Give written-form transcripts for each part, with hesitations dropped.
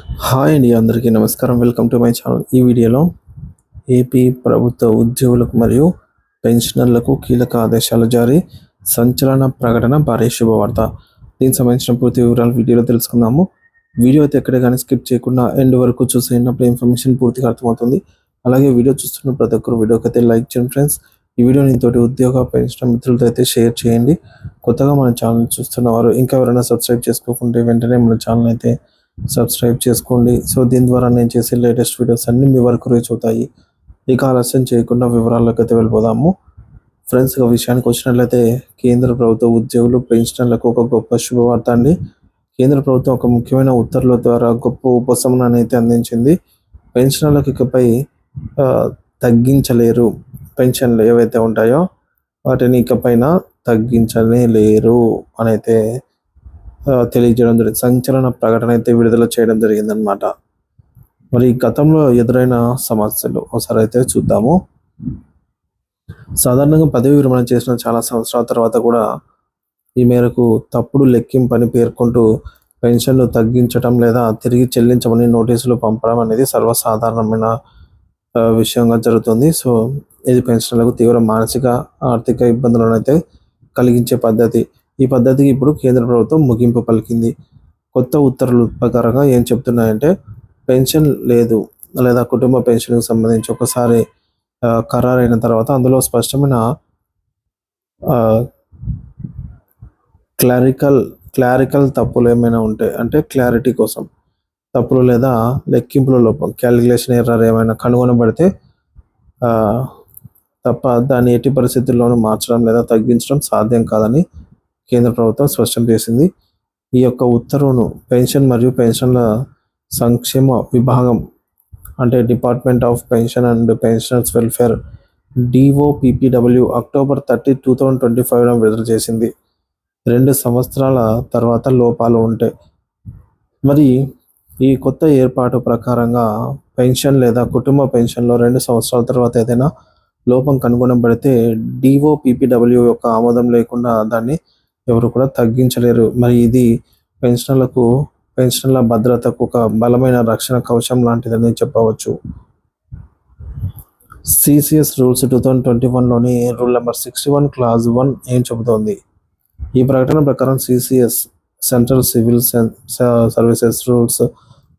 Hi అండి, అందరికీ నమస్కారం. Welcome to my channel. ఈ వీడియోలో ఏపీ ప్రభుత్వ ఉద్యోగులకు మరియు పెన్షనర్లకు కీలక ఆదేశాలు జారీ, సంచలన ప్రకటన, భారీ శుభవార్త. దీనికి సంబంధించిన పూర్తి వివరాలు వీడియోలో తెలుసుకుందాము. వీడియో అయితే ఎక్కడ కానీ స్కిప్ చేయకుండా ఎండ్ వరకు చూసేటప్పుడు ఇన్ఫర్మేషన్ పూర్తిగా అర్థమవుతుంది. అలాగే వీడియో చూస్తున్న ప్రతి ఒక్కరు వీడియోకి అయితే లైక్ చేయండి ఫ్రెండ్స్. ఈ వీడియోని తోటి ఉద్యోగ పెన్షన్ మిత్రులతో అయితే షేర్ చేయండి. కొత్తగా మన ఛానల్ చూస్తున్న వారు ఇంకా ఎవరైనా సబ్స్క్రైబ్ చేసుకోకుంటే వెంటనే మన ఛానల్ అయితే సబ్స్క్రైబ్ చేసుకోండి. సో దీని ద్వారా నేను చేసే లేటెస్ట్ వీడియోస్ అన్నీ మీ వరకు రీచ్ అవుతాయి. ఇక ఆలస్యం చేయకుండా వివరాల్లోకి అయితే వెళ్ళిపోదాము. ఫ్రెండ్స్, ఒక విషయానికి వచ్చినట్లయితే కేంద్ర ప్రభుత్వ ఉద్యోగులు పెన్షనర్లకు ఒక గొప్ప శుభవార్త అండి. కేంద్ర ప్రభుత్వం ఒక ముఖ్యమైన ఉత్తర్వుల ద్వారా గొప్ప ఉపశమనాన్ని అయితే అందించింది. పెన్షనర్లకు ఇకపై తగ్గించలేరు. పెన్షన్లు ఏవైతే ఉంటాయో వాటిని ఇకపైన తగ్గించనే లేరు అని అయితే తెలియజేయడం జరిగింది. సంచలన ప్రకటన అయితే విడుదల చేయడం జరిగిందనమాట. మరి గతంలో ఎదురైన సమస్యలు ఒకసారి అయితే చూద్దాము. సాధారణంగా పదవి విరమణ చేసిన చాలా సంవత్సరాల తర్వాత కూడా ఈ మేరకు తప్పుడు లెక్కింపని పేర్కొంటూ పెన్షన్లు తగ్గించడం లేదా తిరిగి చెల్లించమని నోటీసులు పంపడం అనేది సర్వసాధారణమైన విషయంగా జరుగుతుంది. సో ఇది పెన్షన్లకు తీవ్ర మానసిక ఆర్థిక ఇబ్బందులను అయితే కలిగించే పద్ధతి. ఈ పద్ధతికి ఇప్పుడు కేంద్ర ప్రభుత్వం ముగింపు పలికింది. కొత్త ఉత్తర్వుల ప్రకారంగా ఏం చెప్తున్నాయంటే, పెన్షన్ లేదు లేదా కుటుంబ పెన్షన్కి సంబంధించి ఒకసారి ఖరారైన తర్వాత అందులో స్పష్టమైన క్లారికల్ తప్పులు ఏమైనా ఉంటాయి అంటే క్లారిటీ కోసం తప్పులు లేదా లెక్కింపుల లోపం, క్యాలిక్యులేషన్ ఎర్రర్ ఏమైనా కనుగొనబడితే తప్ప దాన్ని ఎట్టి పరిస్థితుల్లోనూ మార్చడం లేదా తగ్గించడం సాధ్యం కాదని కేంద్ర ప్రభుత్వం స్పష్టం చేసింది. ఈ యొక్క ఉత్తర్వును పెన్షన్ మరియు పెన్షన్ల సంక్షేమ విభాగం అంటే department of pension and pensioners welfare DOPPW October 30, 2025 విడుదల చేసింది. 2 సంవత్సరాల తర్వాత లోపాలు ఉంటాయి. మరి ఈ కొత్త ఏర్పాటు ప్రకారంగా పెన్షన్ లేదా కుటుంబ పెన్షన్లో 2 సంవత్సరాల తర్వాత ఏదైనా లోపం కనుగొనబడితే DOPPW యొక్క ఆమోదం లేకుండా దాన్ని ఎవరు కూడా తగ్గించలేరు. మరి ఇది పెన్షనర్ల భద్రతకు ఒక బలమైన రక్షణ కవచం లాంటిదని చెప్పవచ్చు. CCS రూల్స్ 2021లోని రూల్ నెంబర్ 61 క్లాజ్ 1 ఏం చెబుతోంది? ఈ ప్రకటన ప్రకారం CCS central civil services rules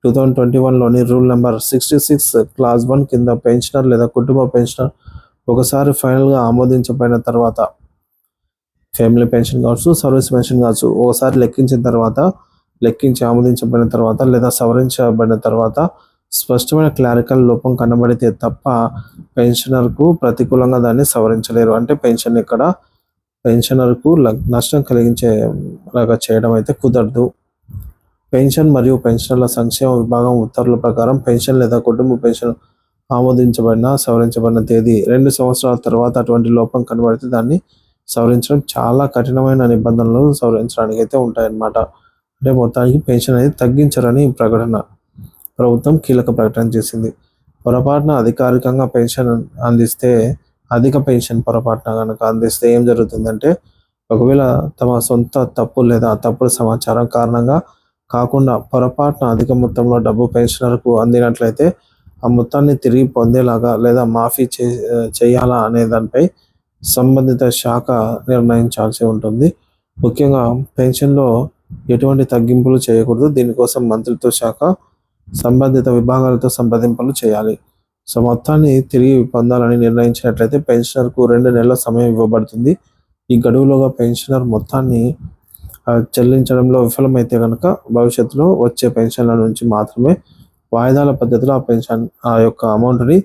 2021లోని రూల్ నెంబర్ 66 క్లాజ్ 1 కింద పెన్షనర్ లేదా కుటుంబ పెన్షనర్ ఒకసారి ఫైనల్గా ఆమోదించబడిన తర్వాత, ఫ్యామిలీ పెన్షన్ కావచ్చు, సర్వీస్ పెన్షన్ కావచ్చు, ఒకసారి లెక్కించి ఆమోదించబడిన తర్వాత లేదా సవరించబడిన తర్వాత స్పష్టమైన క్లారికల్ లోపం కనబడితే తప్ప పెన్షనర్కు ప్రతికూలంగా దాన్ని సవరించలేరు. అంటే పెన్షనర్కు నష్టం కలిగించేలాగా చేయడం అయితే కుదరదు. పెన్షన్ మరియు పెన్షనర్ల సంక్షేమ విభాగం ఉత్తర్వుల ప్రకారం పెన్షన్ లేదా కుటుంబ పెన్షన్ ఆమోదించబడిన సవరించబడిన తేదీ 2 సంవత్సరాల తర్వాత అటువంటి లోపం కనబడితే దాన్ని సవరించడం చాలా కఠినమైన నిబంధనలు సవరించడానికి అయితే ఉంటాయన్నమాట. అంటే మొత్తానికి పెన్షన్ అనేది తగ్గించరని ప్రకటన ప్రభుత్వం కీలక ప్రకటన చేసింది. పొరపాటున అధికారికంగా పెన్షన్ అందిస్తే, అధిక పెన్షన్ పొరపాటున కనుక అందిస్తే ఏం జరుగుతుందంటే, ఒకవేళ తమ సొంత తప్పు లేదా తప్పుడు సమాచారం కారణంగా కాకుండా పొరపాటున అధిక మొత్తంలో డబ్బు పెన్షనర్కు అందినట్లయితే ఆ మొత్తాన్ని తిరిగి పొందేలాగా లేదా మాఫీ చేయాలా అనే దానిపై సంబంధిత శాఖ నిర్ణయించాల్సి ఉంటుంది. ముఖ్యంగా పెన్షన్లో ఎటువంటి తగ్గింపులు చేయకూడదు. దీనికోసం మంత్రిత్వ శాఖ సంబంధిత విభాగాలతో సంప్రదింపులు చేయాలి. సో మొత్తాన్ని తిరిగి పొందాలని నిర్ణయించినట్లయితే పెన్షనర్కు 2 నెలల సమయం ఇవ్వబడుతుంది. ఈ గడువులోగా పెన్షనర్ మొత్తాన్ని చెల్లించడంలో విఫలమైతే కనుక భవిష్యత్తులో వచ్చే పెన్షన్ల నుంచి మాత్రమే వాయిదాల పద్ధతిలో ఆ యొక్క అమౌంట్ని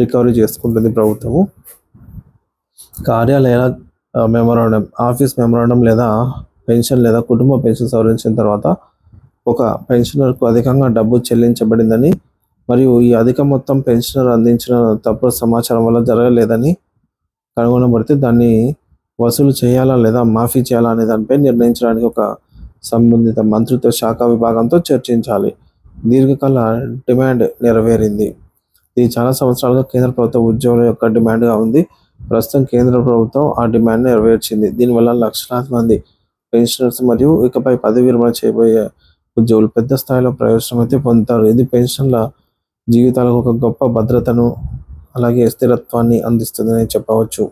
రికవరీ చేసుకుంటుంది ప్రభుత్వము. కార్యాలయాల మెమోరాండం, ఆఫీస్ మెమోరాండం లేదా పెన్షన్ లేదా కుటుంబ పెన్షన్ సవరించిన తర్వాత ఒక పెన్షనర్కు అధికంగా డబ్బు చెల్లించబడిందని మరియు ఈ అధిక మొత్తం పెన్షనర్ అందించిన తప్పుడు సమాచారం వల్ల జరగలేదని కనుగొనబడితే దాన్ని వసూలు చేయాలా లేదా మాఫీ చేయాలా అనే దానిపై నిర్ణయించడానికి ఒక సంబంధిత మంత్రిత్వ శాఖ విభాగంతో చర్చించాలి. దీర్ఘకాల డిమాండ్ నెరవేరింది. ఇది చాలా సంవత్సరాలుగా కేంద్ర ప్రభుత్వ ఉద్యోగుల యొక్క డిమాండ్గా ఉంది. ప్రస్తుతం కేంద్ర ప్రభుత్వం ఆ డిమాండ్ నెరవేర్చింది. దీనివల్ల లక్షలాది మంది పెన్షనర్స్ మరియు ఇకపై పదవి విరమణ చేయబోయే ఉద్యోగులు పెద్ద స్థాయిలో ప్రయోజనం అయితే పొందుతారు. ఇది పెన్షన్ల జీవితాలకు ఒక గొప్ప భద్రతను అలాగే స్థిరత్వాన్ని అందిస్తుందని చెప్పవచ్చు.